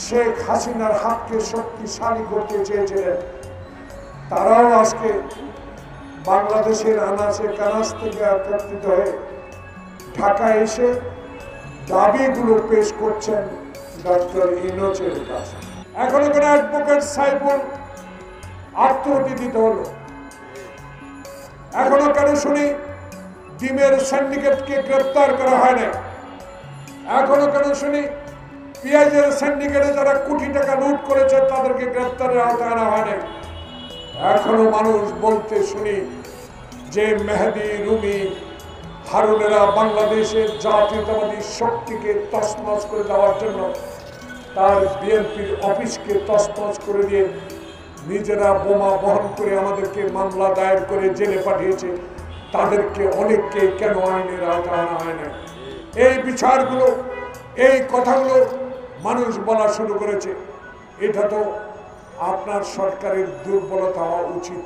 শেখ হাসিনার হাতকে শক্তিশালী করতে চেয়েছিলেন, তারাও আজকে বাংলাদেশের আনাচে কানাচ থেকে একত্রিত হয়ে ঢাকায় এসে দাবিগুলো পেশ করছেন ডক্টর ইউনূসের কাছে। এখনো কেন অ্যাডভোকেট সাইফুল আত্মহত্যা দিতে হলো? এখনো কেন শুনি ডিমের সিন্ডিকেটকে গ্রেপ্তার করা হয় না? এখনো কেন শুনি পেঁয়াজের সিন্ডিকেটে যারা কোটি টাকা লুট করেছে তাদেরকে গ্রেপ্তারের আওতায় আনা হয় না? এখনো মানুষ বলতে শুনি যে মেহেদী, রুমি, হারুনেরা বাংলাদেশের জাতীয়তাবাদী শক্তিকে তছনছ করে দেওয়ার জন্য তার বিএনপির অফিসকে তছনছ করে দিয়ে নিজেরা বোমা বহন করে আমাদেরকে মামলা দায়ের করে জেলে পাঠিয়েছে। তাদেরকে অনেককে কেন আইনের আওতায় আনা হয় না? এই বিচারগুলো, এই কথাগুলো মানুষ বলা শুরু করেছে। এটা তো আপনার সরকারের দুর্বলতা হওয়া উচিত।